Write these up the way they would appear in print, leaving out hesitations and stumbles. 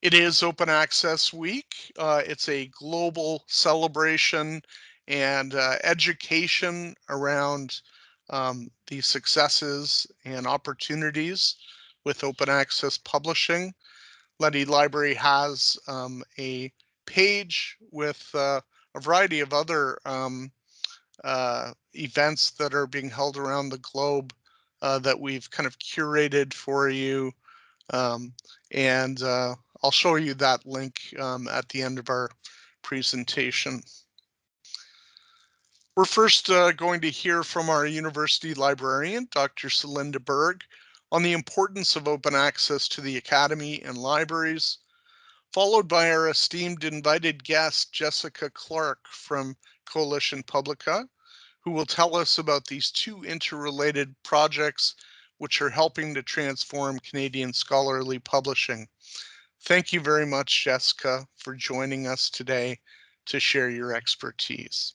It is Open Access Week. It's a global celebration and education around the successes and opportunities with open access publishing. Leddy Library has a page with a variety of other events that are being held around the globe that we've kind of curated for you. Um, and I'll show you that link at the end of our presentation. We're first going to hear from our university librarian, Dr. Selinda Berg, on the importance of open access to the academy and libraries, followed by our esteemed invited guest, Jessica Clark from Coalition Publica, who will tell us about these two interrelated projects which are helping to transform Canadian scholarly publishing. Thank you very much, Jessica, for joining us today to share your expertise.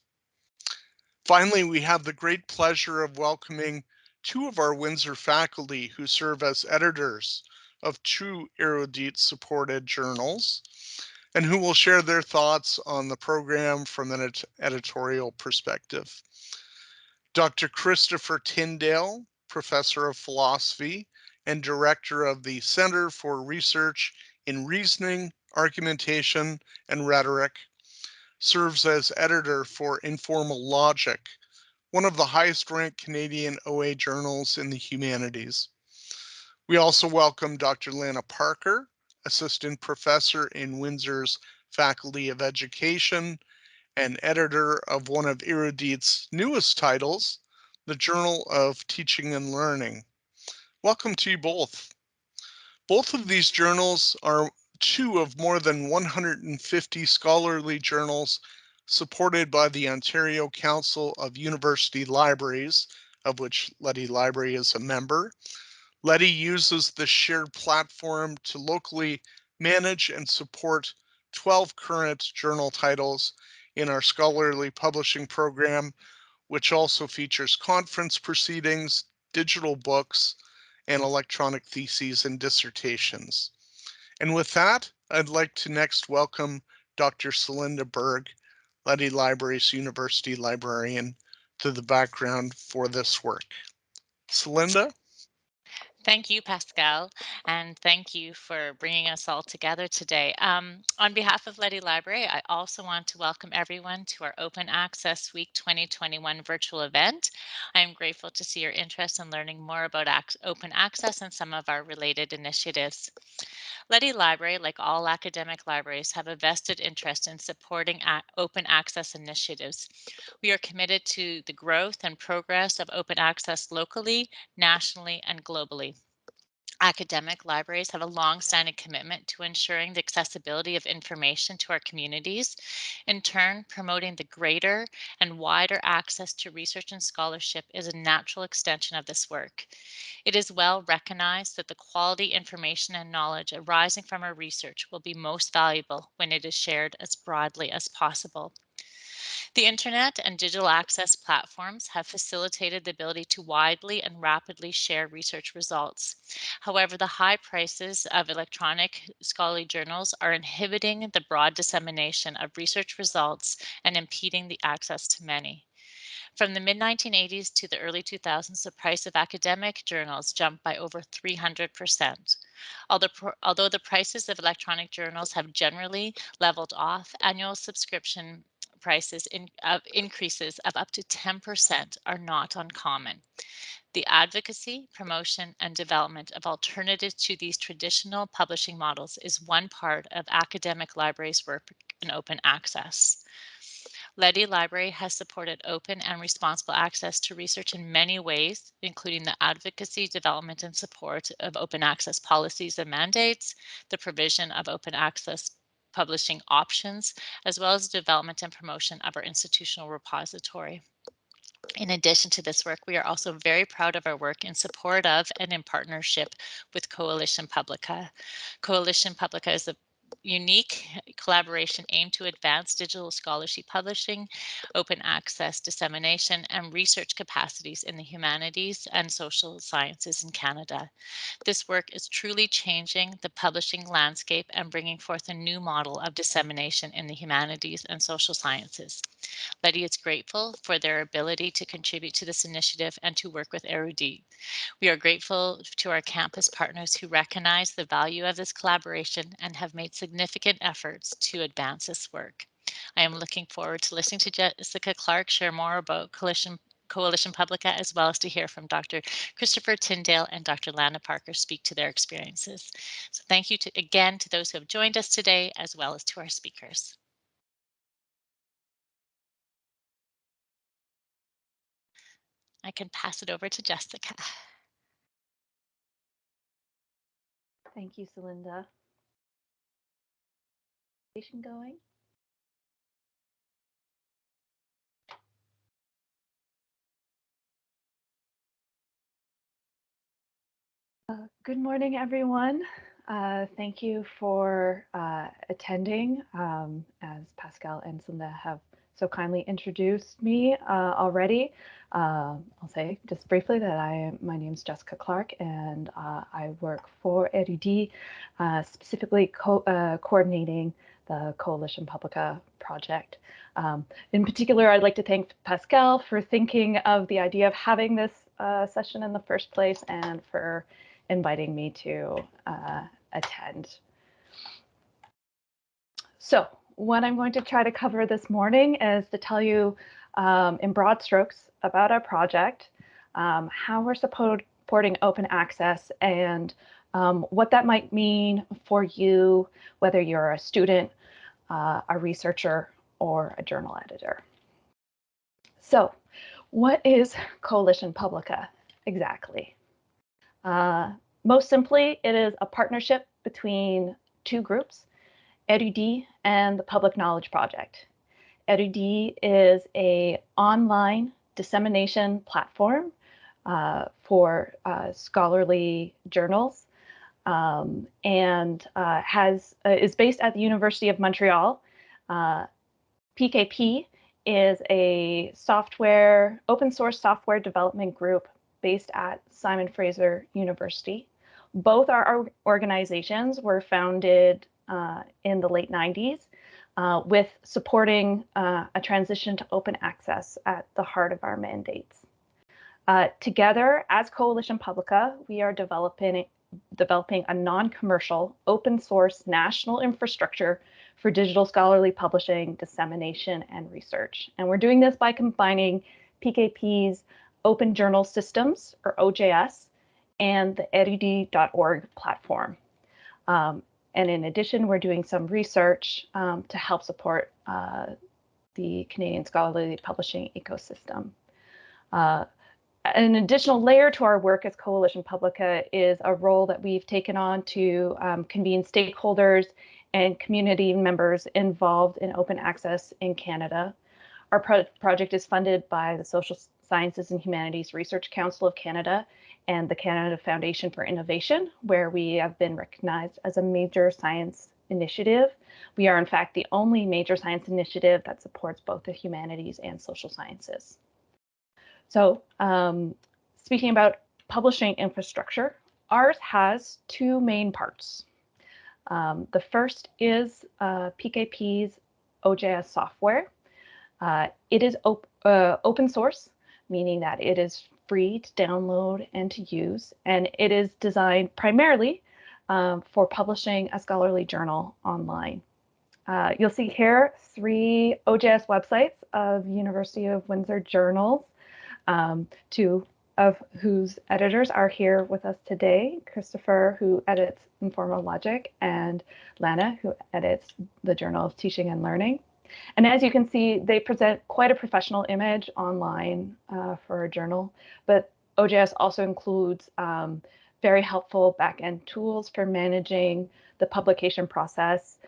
Finally, we have the great pleasure of welcoming two of our Windsor faculty who serve as editors of two Érudit supported journals and who will share their thoughts on the program from an editorial perspective. Dr. Christopher Tindale, Professor of Philosophy and Director of the Center for Research in Reasoning, Argumentation, and Rhetoric, serves as editor for Informal Logic, one of the highest ranked Canadian OA journals in the humanities. We also welcome Dr. Lana Parker, Assistant Professor in Windsor's Faculty of Education and editor of one of Érudit's newest titles, the Journal of Teaching and Learning. Welcome to you both. Both of these journals are two of more than 150 scholarly journals supported by the Ontario Council of University Libraries, of which Leddy Library is a member. Leddy uses the shared platform to locally manage and support 12 current journal titles in our scholarly publishing program, which also features conference proceedings, digital books, and electronic theses and dissertations. And with that, I'd like to next welcome Dr. Selinda Berg, Leddy Library's University Librarian, to the background for this work. Selinda? Thank you, Pascal, and thank you for bringing us all together today. On behalf of Leddy Library, I also want to welcome everyone to our Open Access Week 2021 virtual event. I am grateful to see your interest in learning more about open access and some of our related initiatives. Leddy Library, like all academic libraries, have a vested interest in supporting open access initiatives. We are committed to the growth and progress of open access locally, nationally, and globally. Academic libraries have a long-standing commitment to ensuring the accessibility of information to our communities, in turn promoting the greater and wider access to research and scholarship is a natural extension of this work. It is well recognized that the quality information and knowledge arising from our research will be most valuable when it is shared as broadly as possible. The internet and digital access platforms have facilitated the ability to widely and rapidly share research results. However, the high prices of electronic scholarly journals are inhibiting the broad dissemination of research results and impeding the access to many. From the mid-1980s to the early 2000s, the price of academic journals jumped by over 300%. Although the prices of electronic journals have generally leveled off, annual subscription increases of up to 10% are not uncommon. The advocacy, promotion, and development of alternatives to these traditional publishing models is one part of academic libraries' work in open access. Leddy Library has supported open and responsible access to research in many ways, including the advocacy, development, and support of open access policies and mandates, the provision of open access publishing options, as well as development and promotion of our institutional repository. In addition to this work, we are also very proud of our work in support of and in partnership with Coalition Publica. Coalition Publica is a unique collaboration aimed to advance digital scholarship publishing, open access dissemination, and research capacities in the humanities and social sciences in Canada. This work is truly changing the publishing landscape and bringing forth a new model of dissemination in the humanities and social sciences. Leddy is grateful for their ability to contribute to this initiative and to work with Érudit. We are grateful to our campus partners who recognize the value of this collaboration and have made significant efforts to advance this work. I am looking forward to listening to Jessica Clark share more about Coalition Publica, as well as to hear from Dr. Christopher Tindale and Dr. Lana Parker speak to their experiences. So thank you again to those who have joined us today, as well as to our speakers. I can pass it over to Jessica. Thank you, Selinda. Going? Good morning, everyone. Thank you for attending. As Pascal and Selinda have so kindly introduced me already, I'll say just briefly that my name is Jessica Clark, and I work for Érudit, specifically coordinating the Coalition Publica project. In particular, I'd like to thank Pascal for thinking of the idea of having this session in the first place, and for inviting me to attend. So what I'm going to try to cover this morning is to tell you in broad strokes about our project, how we're supporting open access, and what that might mean for you, whether you're a student, a researcher, or a journal editor. So what is Coalition Publica exactly? Most simply, it is a partnership between two groups, Érudit and the Public Knowledge Project. Érudit is an online dissemination platform for scholarly journals, and is based at the University of Montreal. PKP is a open source software development group based at Simon Fraser University. Both our organizations were founded in the late 90s with supporting a transition to open access at the heart of our mandates. Together, as Coalition Publica, we are developing a non-commercial, open source national infrastructure for digital scholarly publishing, dissemination, and research. And we're doing this by combining PKP's Open Journal Systems, or OJS, and the Érudit.org platform. And in addition, we're doing some research to help support the Canadian scholarly publishing ecosystem. An additional layer to our work as Coalition Publica is a role that we've taken on to convene stakeholders and community members involved in open access in Canada. Our project is funded by the Social Sciences and Humanities Research Council of Canada and the Canada Foundation for Innovation, where we have been recognized as a major science initiative. We are, in fact, the only major science initiative that supports both the humanities and social sciences. So speaking about publishing infrastructure, ours has two main parts. The first is PKP's OJS software. It is open source, meaning that it is free to download and to use, and it is designed primarily for publishing a scholarly journal online. You'll see here 3 OJS websites of University of Windsor journals, 2 of whose editors are here with us today, Christopher, who edits Informal Logic, and Lana, who edits the Journal of Teaching and Learning. And as you can see, they present quite a professional image online for a journal, but OJS also includes very helpful back-end tools for managing the publication process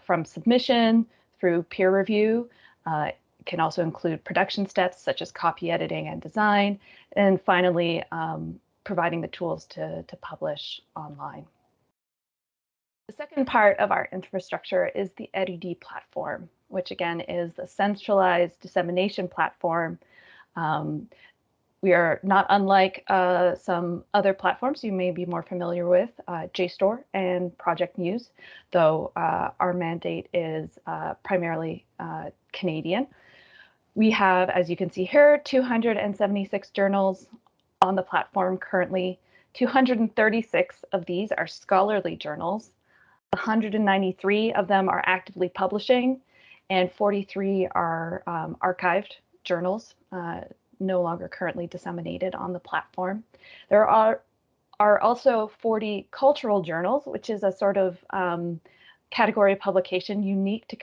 from submission through peer review. It can also include production steps such as copy editing and design, and finally, providing the tools to publish online. The second part of our infrastructure is the Érudit platform, which again is the centralized dissemination platform. We are not unlike some other platforms you may be more familiar with, JSTOR and Project Muse, though our mandate is primarily Canadian. We have, as you can see here, 276 journals on the platform currently. 236 of these are scholarly journals. 193 of them are actively publishing, and 43 are archived journals, no longer currently disseminated on the platform. There are also 40 cultural journals, which is a sort of category of publication unique to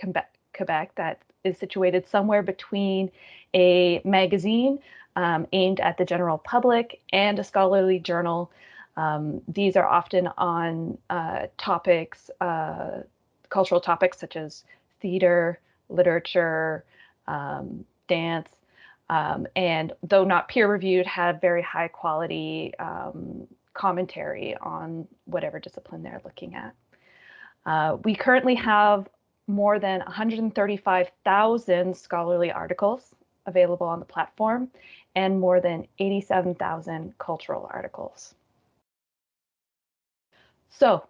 Quebec that is situated somewhere between a magazine aimed at the general public and a scholarly journal. These are often on topics, cultural topics such as theater, literature, dance, and though not peer-reviewed, have very high quality commentary on whatever discipline they're looking at. We currently have more than 135,000 scholarly articles available on the platform and more than 87,000 cultural articles. So,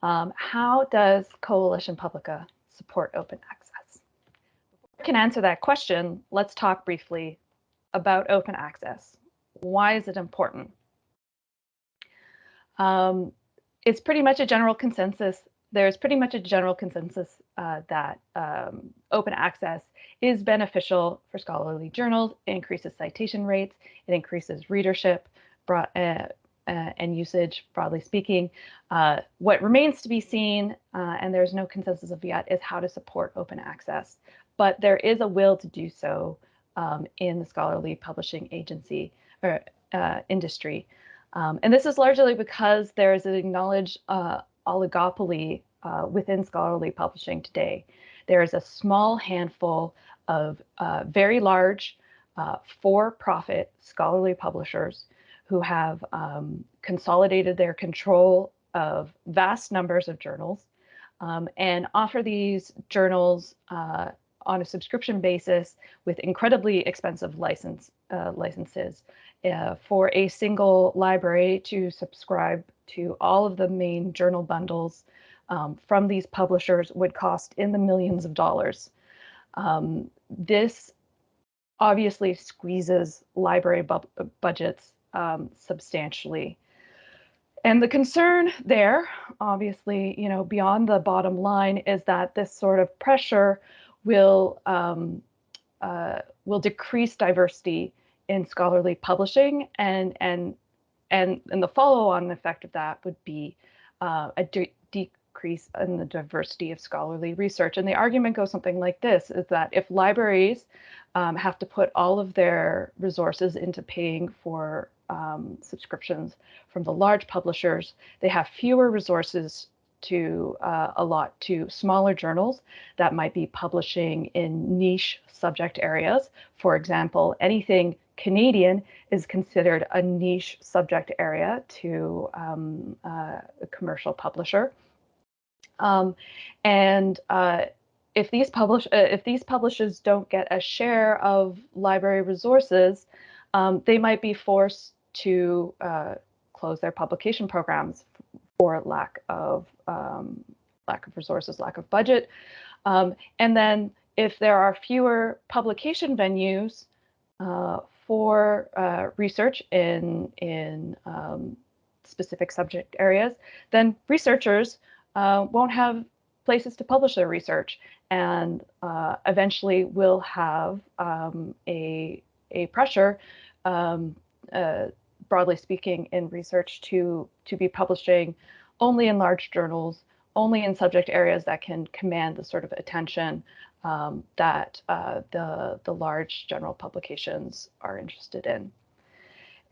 how does Coalition Publica support open access? Before I can answer that question, let's talk briefly about open access. Why is it important? It's pretty much a general consensus. There's pretty much a general consensus that open access is beneficial for scholarly journals. It increases citation rates, it increases readership, and usage, broadly speaking. What remains to be seen, and there's no consensus of yet, is how to support open access. But there is a will to do so in the scholarly publishing agency or industry. And this is largely because there is an acknowledged oligopoly within scholarly publishing today. There is a small handful of very large for-profit scholarly publishers who have consolidated their control of vast numbers of journals and offer these journals on a subscription basis with incredibly expensive licenses. For a single library to subscribe to all of the main journal bundles from these publishers would cost in the millions of dollars. This obviously squeezes library budgets substantially. And the concern there, obviously, beyond the bottom line, is that this sort of pressure will decrease diversity in scholarly publishing, and the follow-on effect of that would be a decrease in the diversity of scholarly research. And the argument goes something like this: is that if libraries have to put all of their resources into paying for subscriptions from the large publishers, they have fewer resources to allot to smaller journals that might be publishing in niche subject areas. For example, anything Canadian is considered a niche subject area to a commercial publisher. If these publishers don't get a share of library resources, they might be forced to close their publication programs for lack of resources, lack of budget. And then if there are fewer publication venues for research in specific subject areas, then researchers won't have places to publish their research, and eventually will have a pressure, broadly speaking, in research to be publishing only in large journals, only in subject areas that can command the sort of attention that the large general publications are interested in.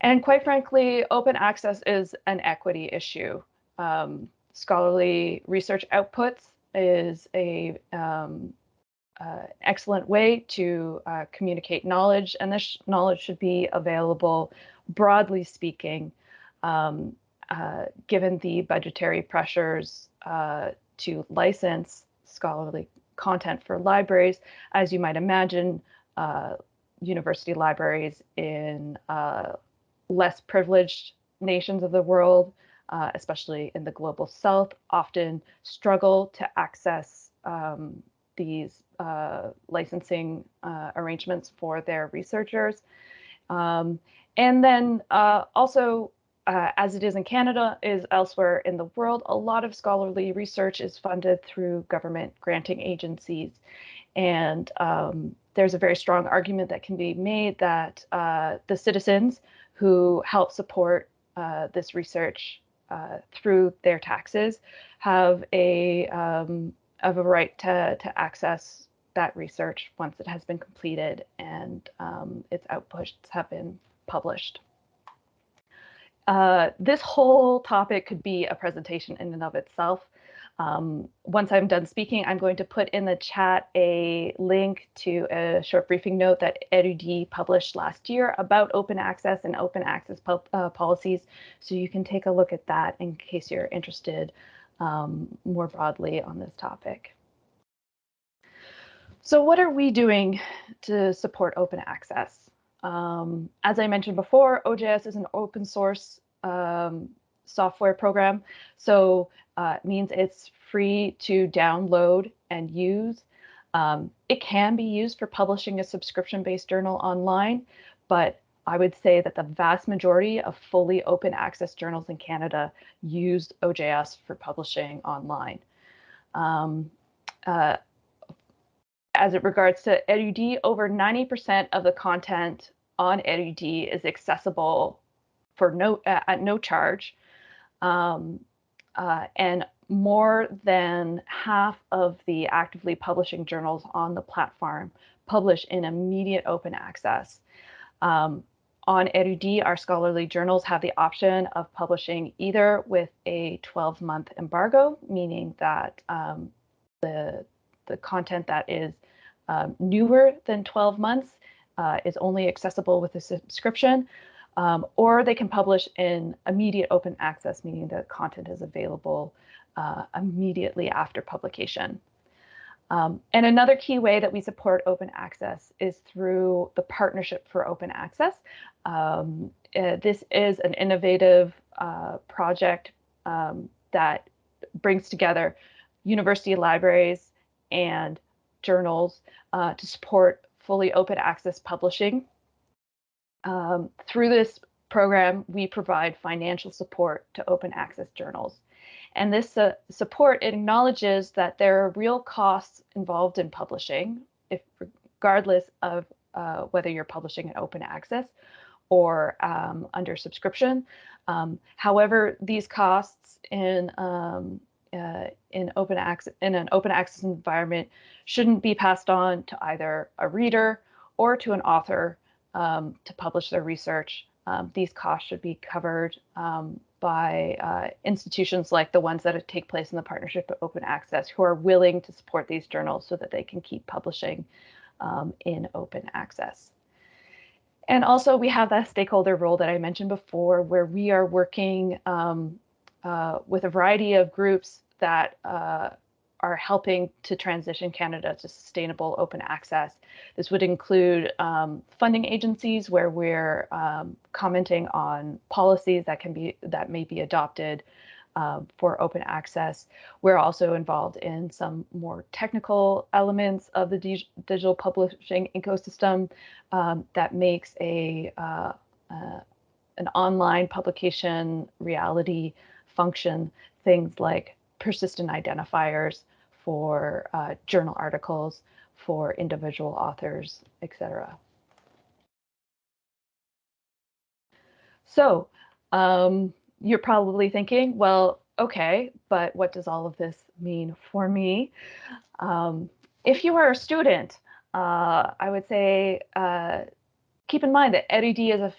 And quite frankly, open access is an equity issue. Scholarly research outputs is a excellent way to communicate knowledge, and this knowledge should be available, broadly speaking, given the budgetary pressures to license scholarly content for libraries. As you might imagine, university libraries in less privileged nations of the world, especially in the global south, often struggle to access these licensing arrangements for their researchers. And then also, as it is in Canada, is elsewhere in the world, a lot of scholarly research is funded through government granting agencies. And there's a very strong argument that can be made that the citizens who help support this research through their taxes have a right to access that research once it has been completed and its outputs have been published. This whole topic could be a presentation in and of itself. Once I'm done speaking, I'm going to put in the chat a link to a short briefing note that Érudit published last year about open access and open access policies. So you can take a look at that in case you're interested more broadly on this topic. So what are we doing to support open access? As I mentioned before, OJS is an open source software program. So it means it's free to download and use. It can be used for publishing a subscription-based journal online, but I would say that the vast majority of fully open access journals in Canada use OJS for publishing online. As it regards to Érudit, over 90% of the content on Érudit is accessible for at no charge. And more than half of the actively publishing journals on the platform publish in immediate open access. On Érudit, our scholarly journals have the option of publishing either with a 12-month embargo, meaning that the content that is newer than 12 months is only accessible with a subscription, or they can publish in immediate open access, meaning that content is available immediately after publication. And another key way that we support open access is through the Partnership for Open Access. This is an innovative project that brings together university libraries and journals to support fully open access publishing. Through this program, we provide financial support to open access journals. And this support acknowledges that there are real costs involved in publishing, regardless of whether you're publishing in open access or under subscription. However, these costs in an open access environment shouldn't be passed on to either a reader or to an author to publish their research. These costs should be covered by institutions like the ones that take place in the Partnership for Open Access, who are willing to support these journals so that they can keep publishing in open access. And also we have that stakeholder role that I mentioned before, where we are working with a variety of groups that are helping to transition Canada to sustainable open access. This would include funding agencies where we're commenting on policies that may be adopted for open access. We're also involved in some more technical elements of the digital publishing ecosystem that makes an online publication reality function, things like persistent identifiers for journal articles, for individual authors, etc. So you're probably thinking, well, okay, but what does all of this mean for me? If you are a student, I would say keep in mind that Érudit is a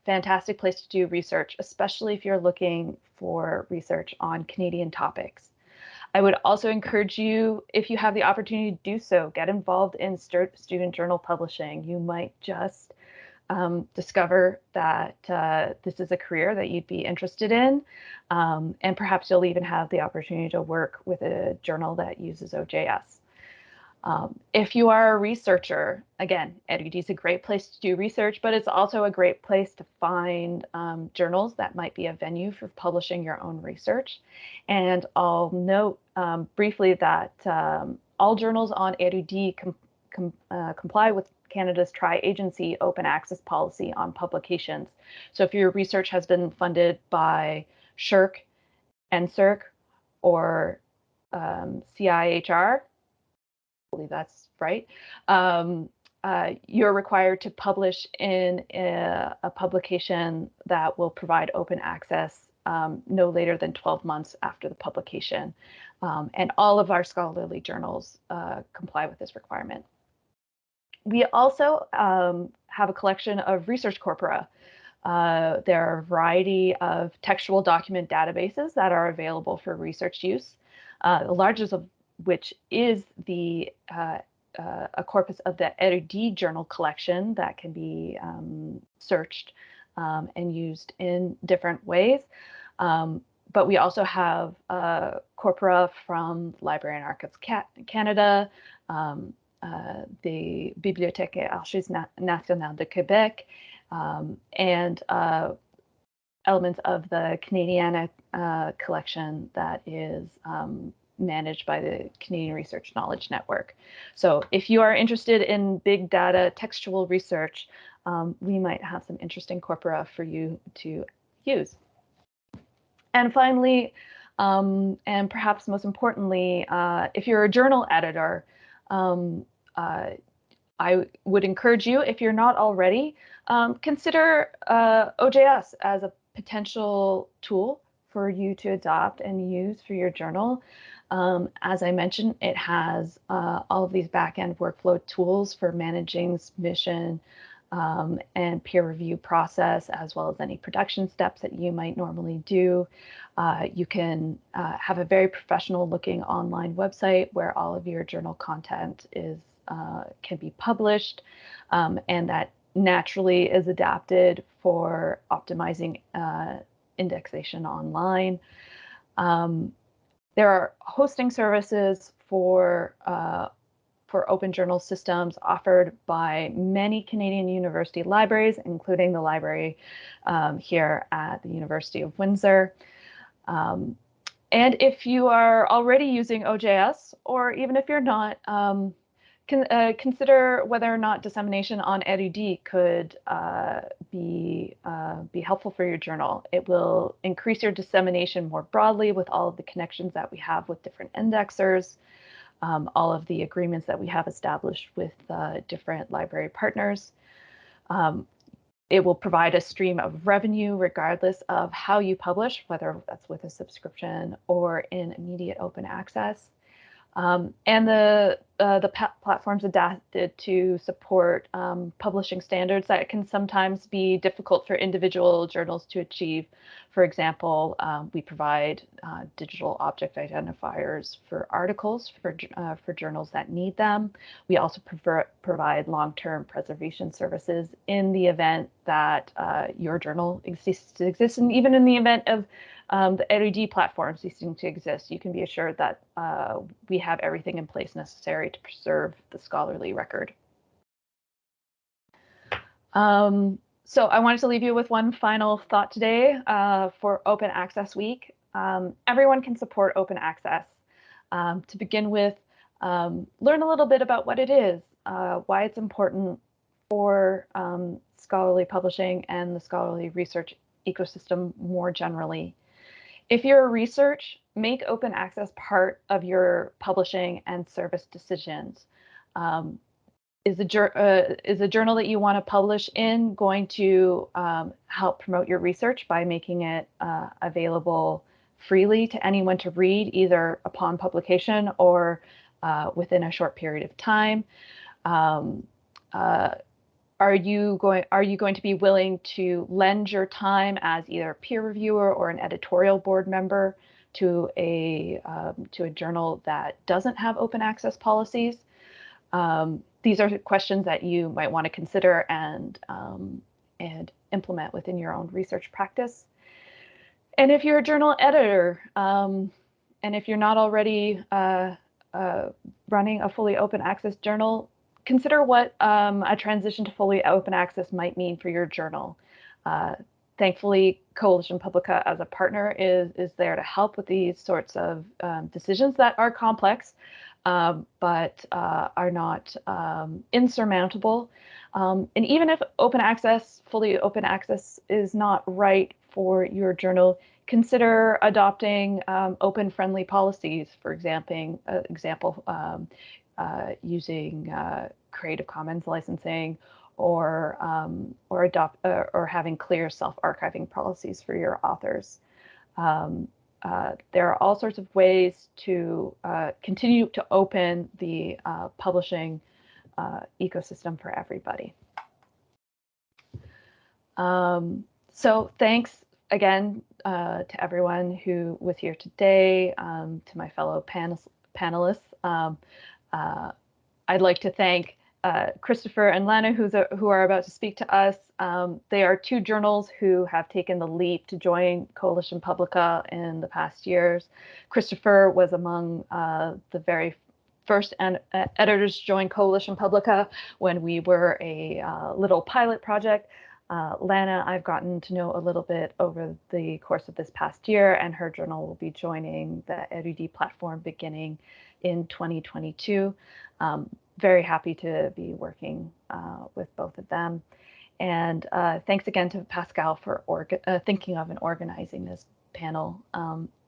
fantastic place to do research, especially if you're looking for research on Canadian topics. I would also encourage you, if you have the opportunity to do so, get involved in student journal publishing. You might just discover that this is a career that you'd be interested in, and perhaps you'll even have the opportunity to work with a journal that uses OJS. If you are a researcher, again, Érudit is a great place to do research, but it's also a great place to find journals that might be a venue for publishing your own research. And I'll note briefly that all journals on Érudit comply with Canada's tri-agency open access policy on publications. So if your research has been funded by SSHRC, NSERC, or CIHR, I believe that's right, you're required to publish in a publication that will provide open access no later than 12 months after the publication. And all of our scholarly journals comply with this requirement. We also have a collection of research corpora. There are a variety of textual document databases that are available for research use, the largest of which is a corpus of the Érudit journal collection that can be searched and used in different ways. But we also have corpora from Librarian Archives Canada, the Bibliothèque et Archives Nationales de Québec, and elements of the Canadiana collection that is managed by the Canadian Research Knowledge Network. So if you are interested in big data textual research, we might have some interesting corpora for you to use. And finally, and perhaps most importantly, if you're a journal editor, I would encourage you, if you're not already, consider OJS as a potential tool for you to adopt and use for your journal. As I mentioned, it has all of these back-end workflow tools for managing submission and peer review process, as well as any production steps that you might normally do. You can have a very professional looking online website where all of your journal content is can be published, and that naturally is adapted for optimizing indexation online. There are hosting services for open journal systems offered by many Canadian university libraries, including the library here at the University of Windsor. And if you are already using OJS, or even if you're not, consider whether or not dissemination on Érudit could be helpful for your journal. It will increase your dissemination more broadly with all of the connections that we have with different indexers, all of the agreements that we have established with different library partners. It will provide a stream of revenue regardless of how you publish, whether that's with a subscription or in immediate open access. And the platform's adapted to support publishing standards that can sometimes be difficult for individual journals to achieve. For example, we provide digital object identifiers for articles for journals that need them. We also provide long-term preservation services in the event that your journal ceases to exist, and even in the event of the Érudit platform ceasing to exist, you can be assured that we have everything in place necessary to preserve the scholarly record. So I wanted to leave you with one final thought today for Open Access Week. Everyone can support open access. To begin with, learn a little bit about what it is, why it's important for scholarly publishing and the scholarly research ecosystem more generally. If you're a research, make open access part of your publishing and service decisions. Is a journal that you want to publish in going to help promote your research by making it available freely to anyone to read, either upon publication or within a short period of time? Are you going to be willing to lend your time as either a peer reviewer or an editorial board member to a journal that doesn't have open access policies? These are questions that you might want to consider and implement within your own research practice. And if you're a journal editor, and if you're not already running a fully open access journal, consider what a transition to fully open access might mean for your journal. Thankfully, Coalition Publica as a partner is there to help with these sorts of decisions that are complex, but are not insurmountable. And even if open access, fully open access is not right for your journal, consider adopting open friendly policies, for example, using Creative Commons licensing, or having clear self-archiving policies for your authors. There are all sorts of ways to continue to open the publishing ecosystem for everybody. So thanks again to everyone who was here today, to my fellow panelists. I'd like to thank Christopher and Lana, who are about to speak to us. They are two journals who have taken the leap to join Coalition Publica in the past years. Christopher was among the very first editors to join Coalition Publica when we were a little pilot project. Lana, I've gotten to know a little bit over the course of this past year, and her journal will be joining the Érudit platform beginning in 2022. Very happy to be working with both of them. And thanks again to Pascal for thinking of and organizing this panel.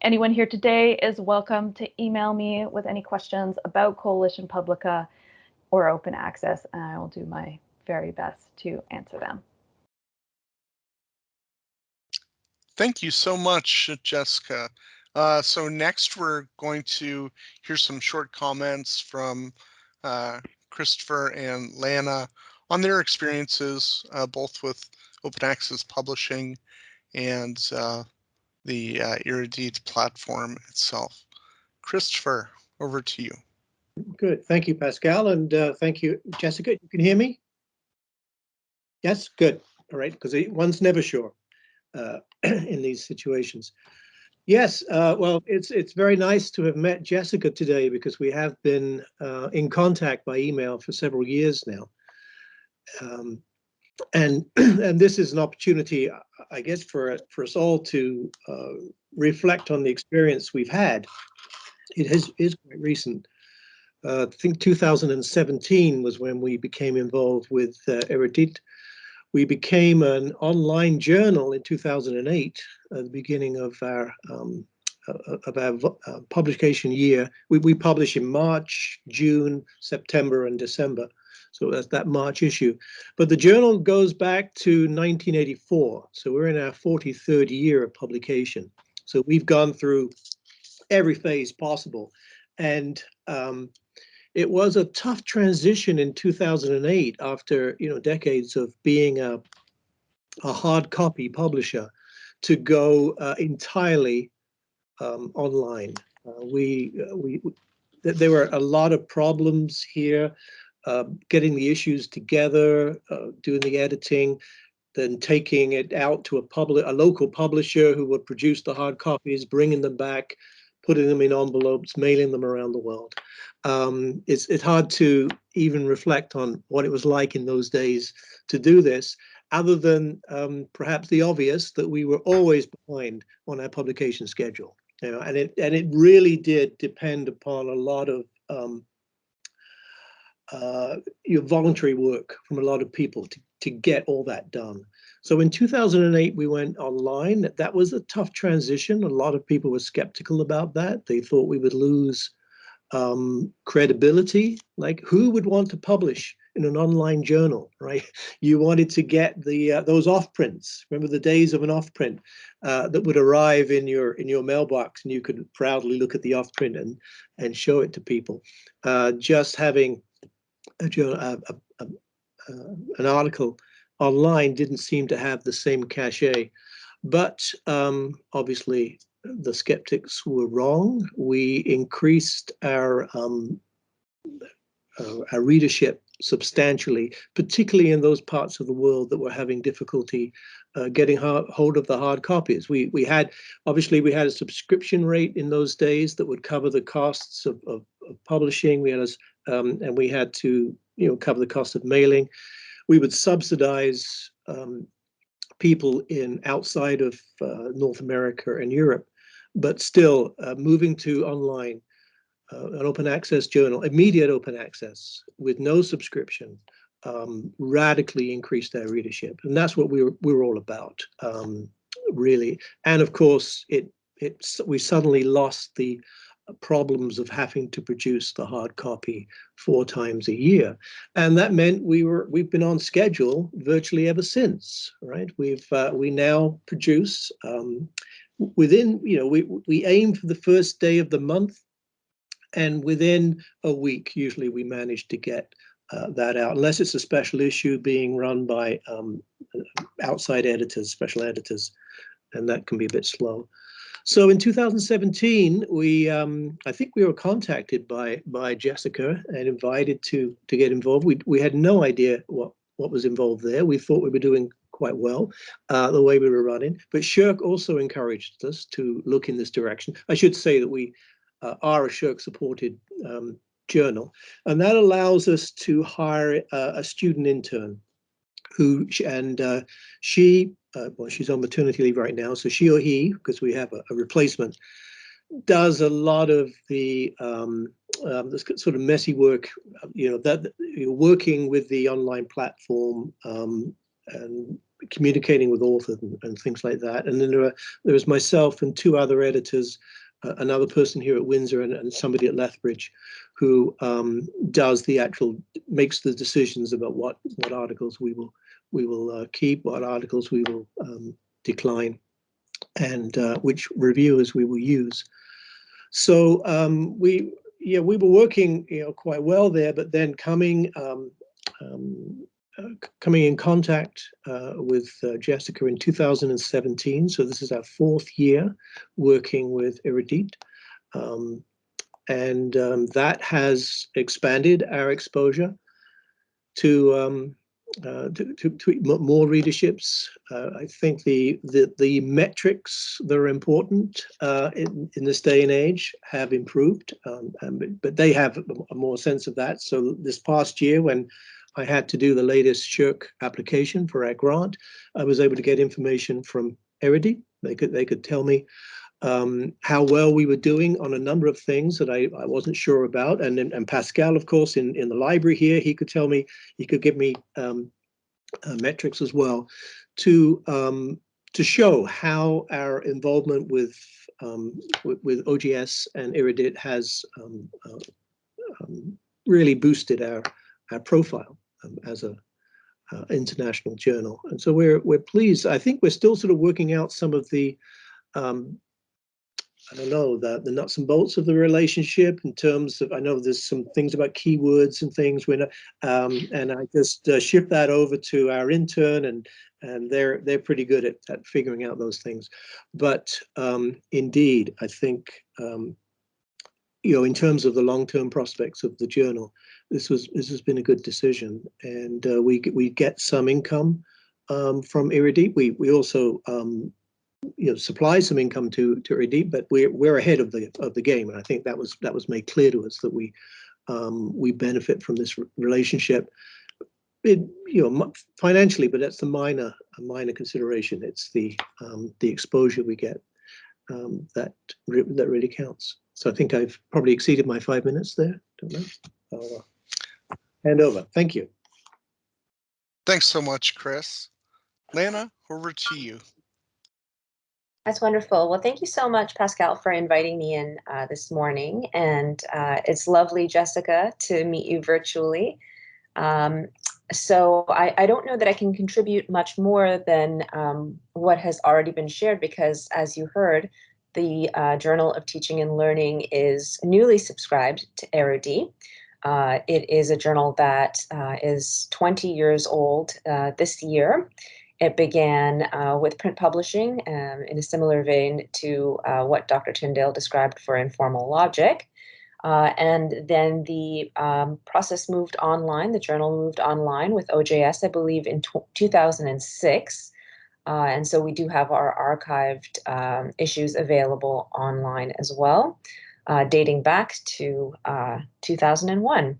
Anyone here today is welcome to email me with any questions about Coalition Publica or open access, and I will do my very best to answer them. Thank you so much, Jessica. So next we're going to hear some short comments from Christopher and Lana on their experiences, both with open access publishing and the Érudit platform itself. Christopher, over to you. Good. Thank you, Pascal, and thank you, Jessica. You can hear me? Yes? Good. All right, because one's never sure in these situations. Yes, well, it's very nice to have met Jessica today, because we have been in contact by email for several years now. And this is an opportunity, I guess, for us all to reflect on the experience we've had. It is quite recent. I think 2017 was when we became involved with Érudit. We became an online journal in 2008, at the beginning of our publication year. We publish in March, June, September, and December. So that's that March issue. But the journal goes back to 1984. So we're in our 43rd year of publication. So we've gone through every phase possible. And it was a tough transition in 2008 after, decades of being a hard copy publisher to go entirely online. There were a lot of problems here, getting the issues together, doing the editing, then taking it out to a local publisher who would produce the hard copies, bringing them back, putting them in envelopes, mailing them around the world. It's hard to even reflect on what it was like in those days to do this, other than perhaps the obvious that we were always behind on our publication schedule. And it really did depend upon a lot of your voluntary work from a lot of people to get all that done. So in 2008, we went online. That was a tough transition. A lot of people were skeptical about that. They thought we would lose credibility. Like, who would want to publish in an online journal, right? You wanted to get those off prints. Remember the days of an off print that would arrive in your mailbox, and you could proudly look at the off print and show it to people. Just having an article online didn't seem to have the same cachet, but obviously the skeptics were wrong. We increased our our readership substantially, particularly in those parts of the world that were having difficulty getting hold of the hard copies. We had a subscription rate in those days that would cover the costs of publishing. And we had to cover the cost of mailing. We would subsidize people outside of North America and Europe, but still moving to online, an open access journal, immediate open access with no subscription, radically increased our readership, and that's what we were all about, really. And of course, we suddenly lost the problems of having to produce the hard copy 4 times a year, and that meant we've been on schedule virtually ever since. Right? We now produce within we aim for the first day of the month, and within a week usually we manage to get that out, unless it's a special issue being run by outside editors, special editors, and that can be a bit slow. So in 2017, I think we were contacted by Jessica and invited to get involved. We had no idea what was involved there. We thought we were doing quite well the way we were running, but Shirk also encouraged us to look in this direction. I should say that we are a Shirk-supported journal, and that allows us to hire a student intern she's on maternity leave right now, so she or he, because we have a replacement, does a lot of the this sort of messy work, that you're working with the online platform and communicating with authors and things like that. And then there is myself and 2 other editors, another person here at Windsor and somebody at Lethbridge, who makes the decisions about what articles we will keep, what articles we will decline, and which reviewers we will use. So we were working quite well there, but then coming in contact with Jessica in 2017. So this is our 4th year working with Érudit, and that has expanded our exposure to more readerships. I think the metrics that are important in this day and age have improved, but they have a more sense of that. So this past year, when I had to do the latest Shirk application for our grant, I was able to get information from Érudit. They could tell me how well we were doing on a number of things that I wasn't sure about, and Pascal, of course, in the library here, he could tell me, he could give me metrics as well to show how our involvement with OGS and Érudit has really boosted our profile as a international journal, and so we're pleased. I think we're still sort of working out some of the I don't know, the nuts and bolts of the relationship in terms of, I know there's some things about keywords and things, and I just shift that over to our intern, and they're pretty good at figuring out those things. But indeed, I think in terms of the long-term prospects of the journal, this has been a good decision, and we get some income from Érudit. We also supply some income to Érudit, but we're ahead of the game, and I think that was made clear to us that we benefit from this relationship. Financially, but that's a minor consideration. It's the exposure we get that really counts. So I think I've probably exceeded my 5 minutes there. Don't know. I'll hand over. Thank you. Thanks so much, Chris. Lana, over to you. That's wonderful. Well, thank you so much, Pascal, for inviting me in this morning. And it's lovely, Jessica, to meet you virtually. So I don't know that I can contribute much more than what has already been shared, because as you heard, the Journal of Teaching and Learning is newly subscribed to Érudit. It is a journal that is 20 years old this year. It began with print publishing in a similar vein to what Dr. Tindale described for Informal Logic. And then the process moved online, the journal moved online with OJS, I believe, in 2006. And so we do have our archived issues available online as well, dating back to 2001.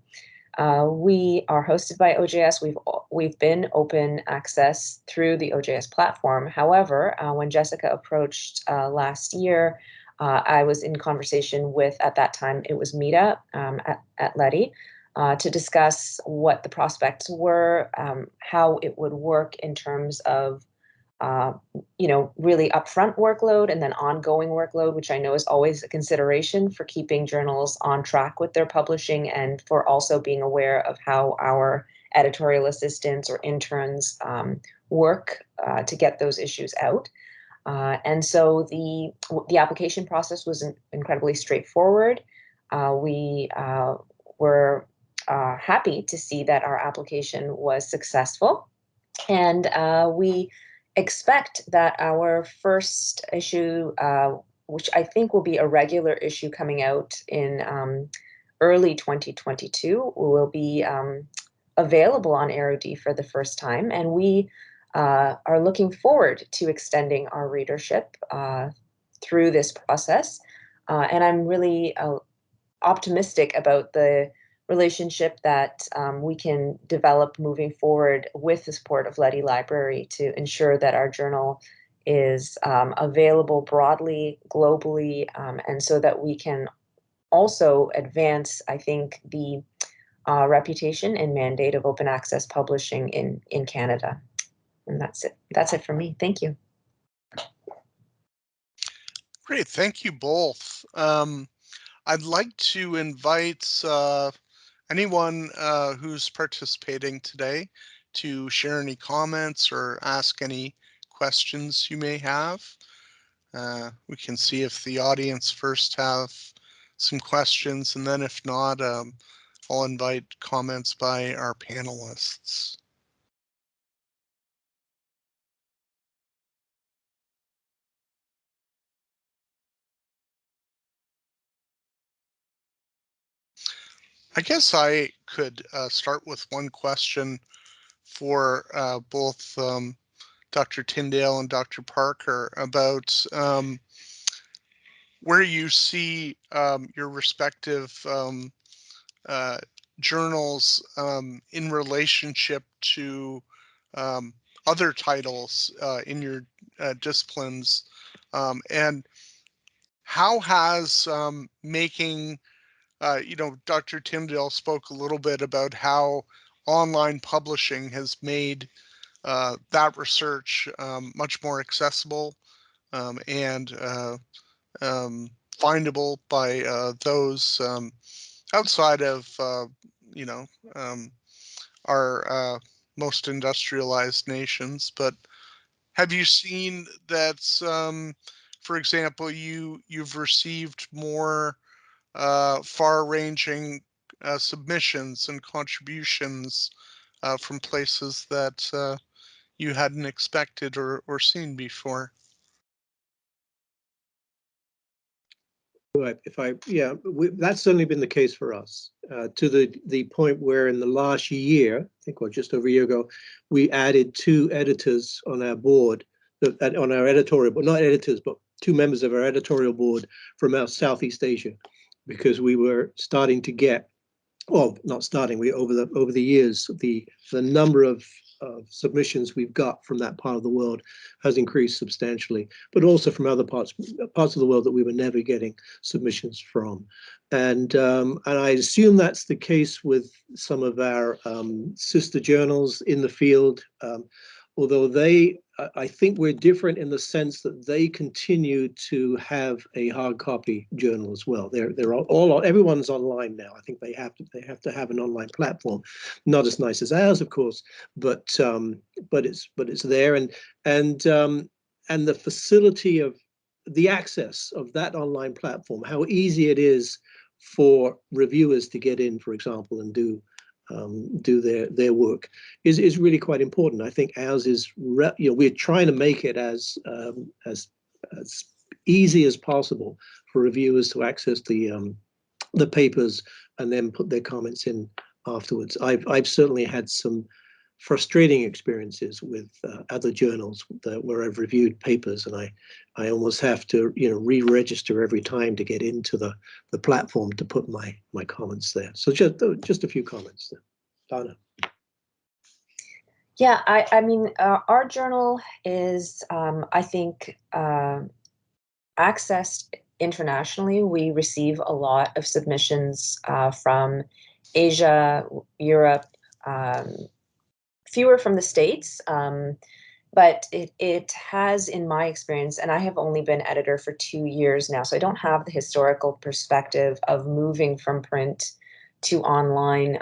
We are hosted by OJS. We've been open access through the OJS platform. However, when Jessica approached last year, I was in conversation with, at that time, it was Mita at Leddy, to discuss what the prospects were, how it would work in terms of really upfront workload and then ongoing workload, which I know is always a consideration for keeping journals on track with their publishing and for also being aware of how our editorial assistants or interns work to get those issues out. And so the application process was incredibly straightforward. We were happy to see that our application was successful, and we expect that our first issue, which I think will be a regular issue coming out in early 2022, will be available on Érudit for the first time. And we are looking forward to extending our readership through this process. And I'm really optimistic about the relationship that we can develop moving forward with the support of Leddy Library to ensure that our journal is available broadly, globally, and so that we can also advance, I think, the reputation and mandate of open access publishing in Canada. And that's it. That's it for me. Thank you. Great, thank you both. I'd like to invite anyone who's participating today to share any comments or ask any questions you may have. We can see if the audience first have some questions, and then if not, I'll invite comments by our panelists. I guess I could start with one question for both Dr. Tindale and Dr. Parker about where you see your respective journals in relationship to other titles in your disciplines, and how has making Dr. Tindale spoke a little bit about how online publishing has made that research much more accessible and findable by those outside of our most industrialized nations. But have you seen that, for example, you've received more far-ranging submissions and contributions from places that you hadn't expected or seen before? Right. That's certainly been the case for us, to the point where in the last year, I think, or just over a year ago, we added 2 editors on our board, on our editorial board, not editors, but 2 members of our editorial board from our Southeast Asia, because we were starting to get, well, not starting, over the years, the number of submissions we've got from that part of the world has increased substantially, but also from other parts of the world that we were never getting submissions from. And I assume that's the case with some of our sister journals in the field, although I think we're different in the sense that they continue to have a hard copy journal as well. Everyone's online now. I think they have to have an online platform, not as nice as ours, of course, but it's there, and the facility of the access of that online platform, how easy it is for reviewers to get in, for example, and do their work is really quite important. I think ours is, we're trying to make it as easy as possible for reviewers to access the the papers and then put their comments in afterwards. I've certainly had some frustrating experiences with other journals where I've reviewed papers, and I almost have to re-register every time to get into the platform to put my comments there. So just a few comments there. Donna. Yeah, I mean, our journal is, I think, accessed internationally. We receive a lot of submissions from Asia, Europe, fewer from the States. But it has, in my experience, and I have only been editor for 2 years now, so I don't have the historical perspective of moving from print to online,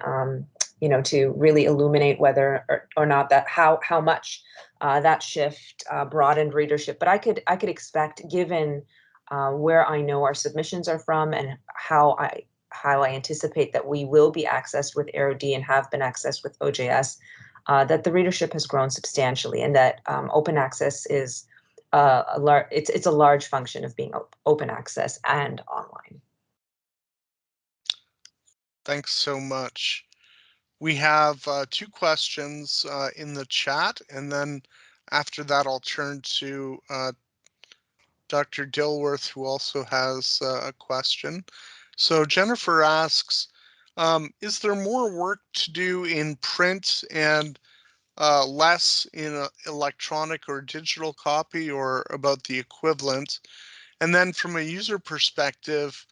to really illuminate whether or not that how much that shift broadened readership. But I could expect, given where I know our submissions are from and how I anticipate that we will be accessed with Érudit and have been accessed with OJS, that the readership has grown substantially, and that open access is it's a large function of being open access and online. Thanks so much. We have 2 questions in the chat, and then after that, I'll turn to Dr. Dilworth, who also has a question. So Jennifer asks, is there more work to do in print and less in electronic or digital copy, or about the equivalent? And then from a user perspective,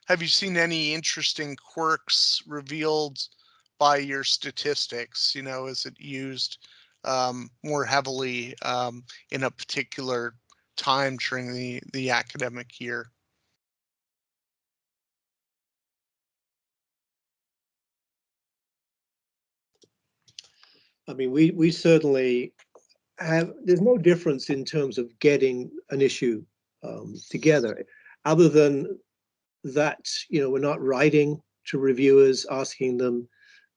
have you seen any interesting quirks revealed by your statistics? Is it used more heavily in a particular time during the academic year? I mean, we certainly have, there's no difference in terms of getting an issue together, other than that, we're not writing to reviewers asking them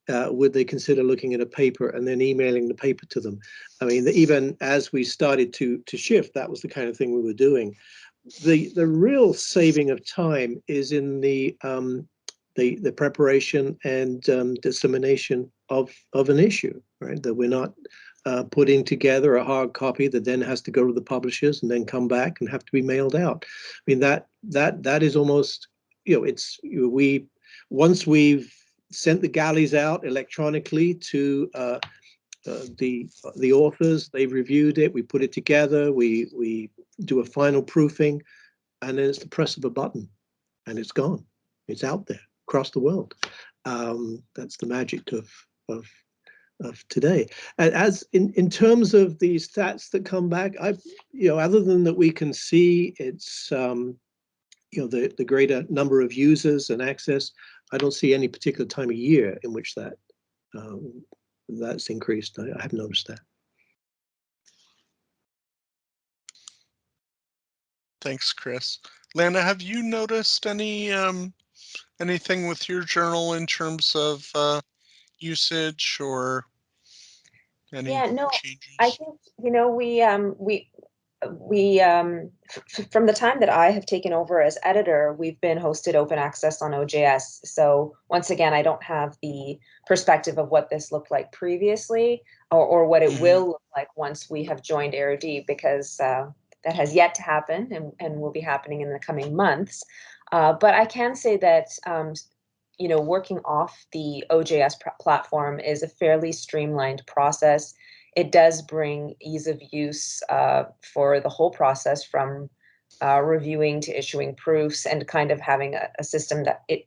would they consider looking at a paper and then emailing the paper to them. I mean, even as we started to shift, that was the kind of thing we were doing. The real saving of time is in the preparation and dissemination of an issue, right? That we're not putting together a hard copy that then has to go to the publishers and then come back and have to be mailed out. I mean, that is almost, once we've sent the galleys out electronically to the authors, they've reviewed it, we put it together, we do a final proofing, and then it's the press of a button and it's gone. It's out there across the world. That's the magic of today. As in terms of the stats that come back, other than that we can see it's the greater number of users and access, I don't see any particular time of year in which that's increased. I haven't noticed that. Thanks, Chris. Lana, have you noticed anything with your journal in terms of usage or any changes? I think we from the time that I have taken over as editor, we've been hosted open access on OJS. So once again, I don't have the perspective of what this looked like previously, or what it will look like once we have joined Érudit, because that has yet to happen and will be happening in the coming months. But I can say that working off the OJS platform is a fairly streamlined process. It does bring ease of use for the whole process, from reviewing to issuing proofs, and kind of having a system that it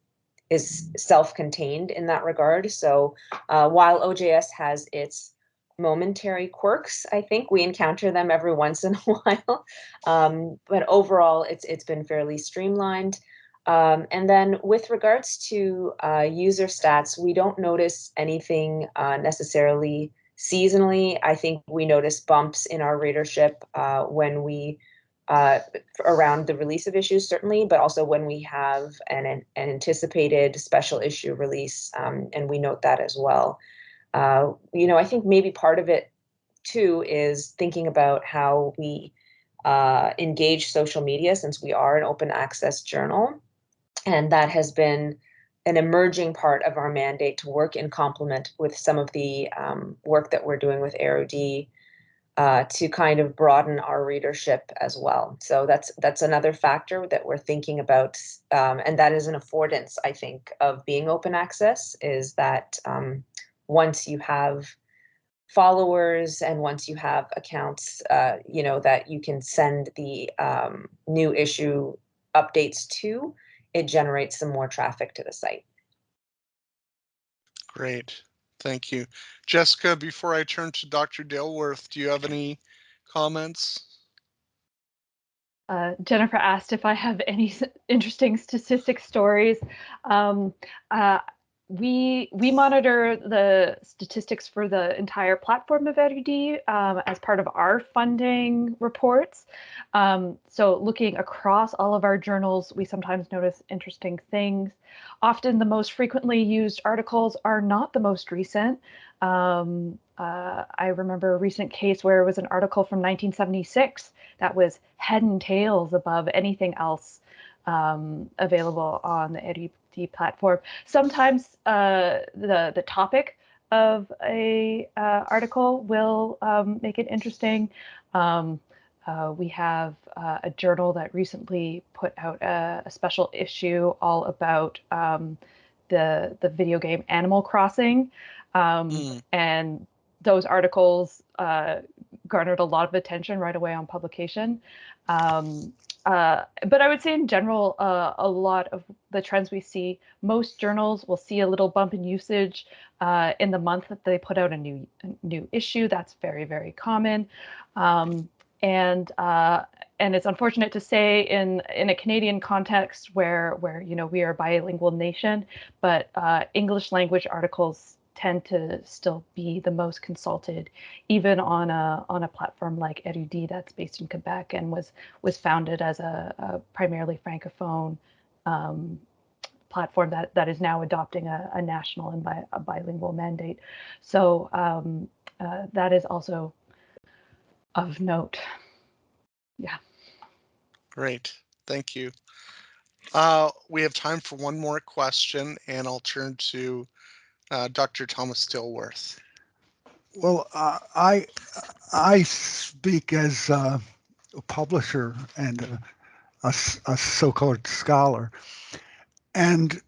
is self-contained in that regard. So while OJS has its momentary quirks, I think we encounter them every once in a while. But overall, it's been fairly streamlined. And then with regards to user stats, we don't notice anything necessarily seasonally. I think we notice bumps in our readership when we around the release of issues, certainly, but also when we have an anticipated special issue release, and we note that as well. I think maybe part of it too is thinking about how we engage social media, since we are an open access journal. And that has been an emerging part of our mandate to work in complement with some of the work that we're doing with Érudit to kind of broaden our readership as well. So that's another factor that we're thinking about, and that is an affordance, I think, of being open access, is that once you have followers and once you have accounts, that you can send the new issue updates to, it generates some more traffic to the site. Great, thank you. Jessica, before I turn to Dr. Daleworth, do you have any comments? Jennifer asked if I have any interesting statistic stories. We monitor the statistics for the entire platform of Érudit as part of our funding reports. So looking across all of our journals, we sometimes notice interesting things. Often the most frequently used articles are not the most recent. I remember a recent case where it was an article from 1976 that was head and tails above anything else available on the Érudit platform. Sometimes the topic of a article will make it interesting. We have a journal that recently put out a special issue all about the video game Animal Crossing, and those articles garnered a lot of attention right away on publication. But I would say in general, a lot of the trends we see, most journals will see a little bump in usage in the month that they put out a new issue. That's very, very common. And it's unfortunate to say in a Canadian context where we are a bilingual nation, but English language articles tend to still be the most consulted, even on a platform like Érudit that's based in Quebec and was founded as a primarily francophone platform that is now adopting a national and a bilingual mandate. So that is also of note. Yeah. Great, thank you. We have time for one more question, and I'll turn to Dr. Thomas Dilworth. Well, I speak as a publisher and a so-called scholar, and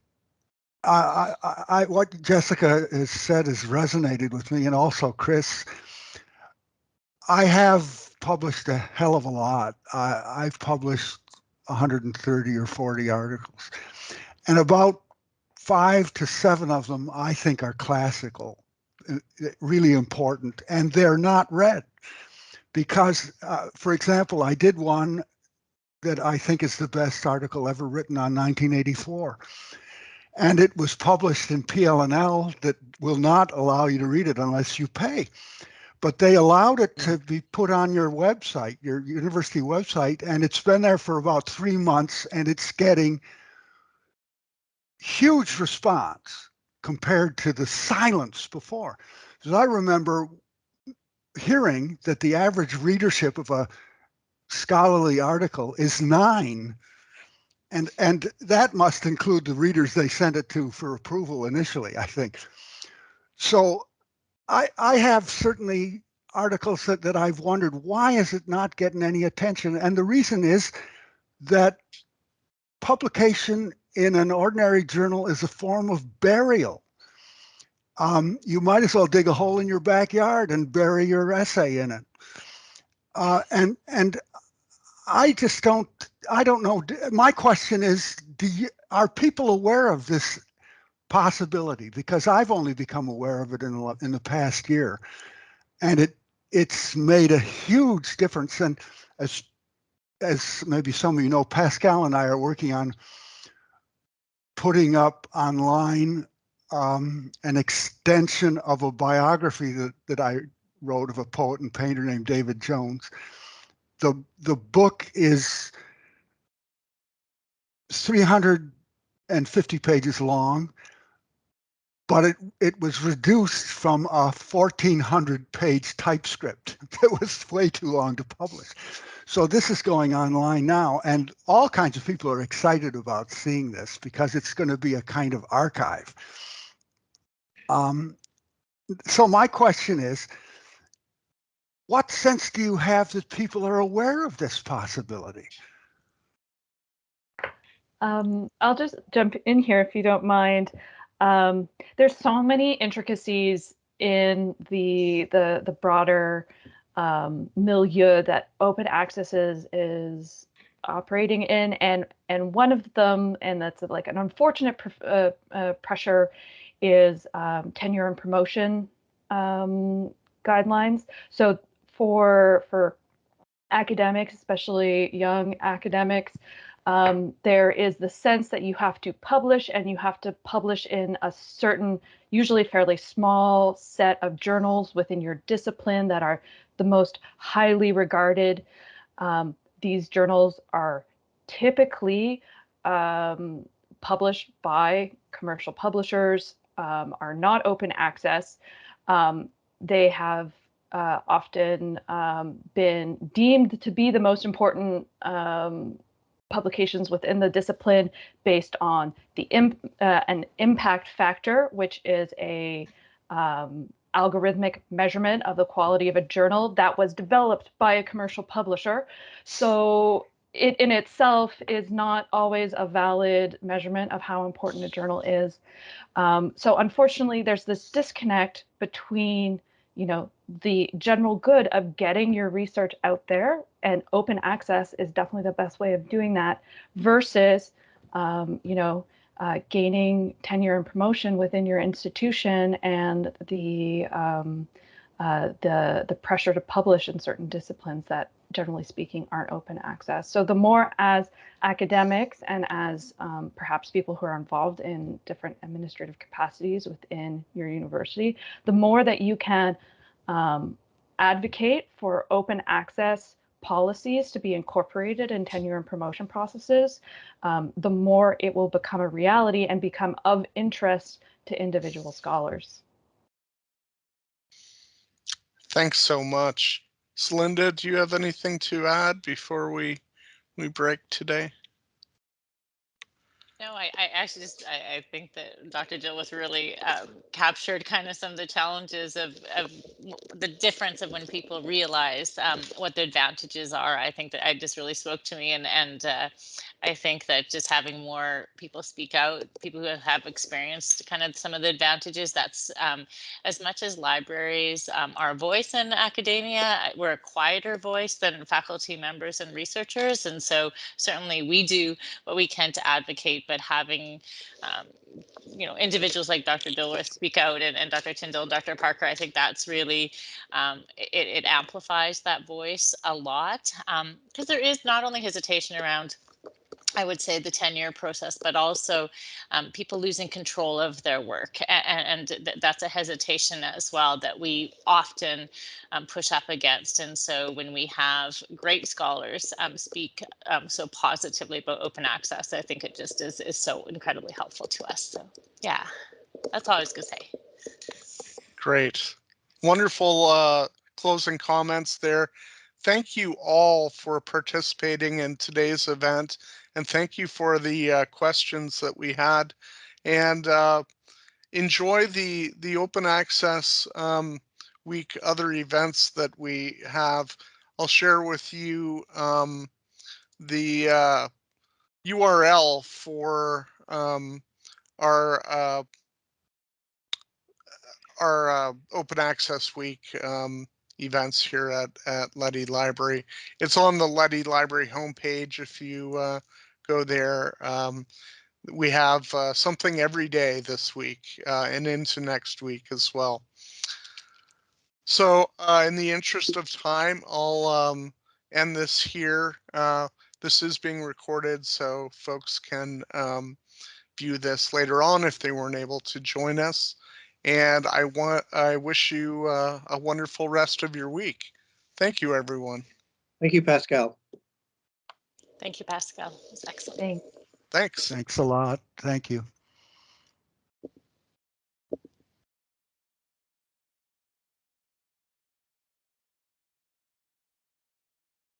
what Jessica has said has resonated with me, and also Chris. I have published a hell of a lot. I've published 130 or 40 articles, and about 5 to 7 of them I think are classical, really important, and they're not read because, for example, I did one that I think is the best article ever written on 1984. And it was published in PL&L that will not allow you to read it unless you pay. But they allowed it to be put on your website, your university website, and it's been there for about 3 months, and it's getting huge response compared to the silence before. Because I remember hearing that the average readership of a scholarly article is 9. And that must include the readers they sent it to for approval initially, I think. So I have certainly articles that I've wondered, why is it not getting any attention? And the reason is that publication in an ordinary journal is a form of burial. You might as well dig a hole in your backyard and bury your essay in it. And I just don't know. My question is, are people aware of this possibility? Because I've only become aware of it in the past year, and it's made a huge difference. And as maybe some of you know, Pascal and I are working on putting up online an extension of a biography that I wrote of a poet and painter named David Jones. The book is 350 pages long, but it was reduced from a 1,400-page typescript. It was way too long to publish. So this is going online now, and all kinds of people are excited about seeing this because it's going to be a kind of archive. So my question is, what sense do you have that people are aware of this possibility? I'll just jump in here if you don't mind. There's so many intricacies in the broader milieu that open access is operating in, and one of them, and that's like an unfortunate pressure, is tenure and promotion guidelines. So for academics, especially young academics, there is the sense that you have to publish, and you have to publish in a certain, usually fairly small set of journals within your discipline that are the most highly regarded. These journals are typically published by commercial publishers, are not open access. They have often been deemed to be the most important publications within the discipline based on the an impact factor, which is a algorithmic measurement of the quality of a journal that was developed by a commercial publisher. So it in itself is not always a valid measurement of how important a journal is. So unfortunately, there's this disconnect between, the general good of getting your research out there, and open access is definitely the best way of doing that, versus, gaining tenure and promotion within your institution, and the pressure to publish in certain disciplines that, generally speaking, aren't open access. So the more, as academics and as perhaps people who are involved in different administrative capacities within your university, the more that you can advocate for open access policies to be incorporated in tenure and promotion processes, the more it will become a reality and become of interest to individual scholars. Thanks so much. Selinda, do you have anything to add before we break today? No, I actually I think that Dr. Jill was really captured kind of some of the challenges of the difference of when people realize what the advantages are. I think that just really spoke to me, and I think that just having more people speak out, people who have experienced kind of some of the advantages, that's as much as libraries are a voice in academia, we're a quieter voice than faculty members and researchers. And so certainly we do what we can to advocate, but having individuals like Dr. Dilworth speak out, and Dr. Tindale, Dr. Parker, I think that's really, it amplifies that voice a lot, because there is not only hesitation around, I would say, the tenure process, but also people losing control of their work. And that's a hesitation as well that we often push up against. And so when we have great scholars speak so positively about open access, I think it just is so incredibly helpful to us. So yeah, that's all I was going to say. Great. Wonderful closing comments there. Thank you all for participating in today's event, and thank you for the questions that we had. And enjoy the Open Access Week other events that we have. I'll share with you the URL for our Open Access Week events here at Leddy Library. It's on the Leddy Library homepage. If you go there, we have something every day this week and into next week as well. So in the interest of time, I'll end this here. This is being recorded, so folks can view this later on if they weren't able to join us. And I wish you a wonderful rest of your week. Thank you, everyone. Thank you, Pascal. Thank you, Pascal. It's excellent. Thanks. Thanks. Thanks a lot. Thank you.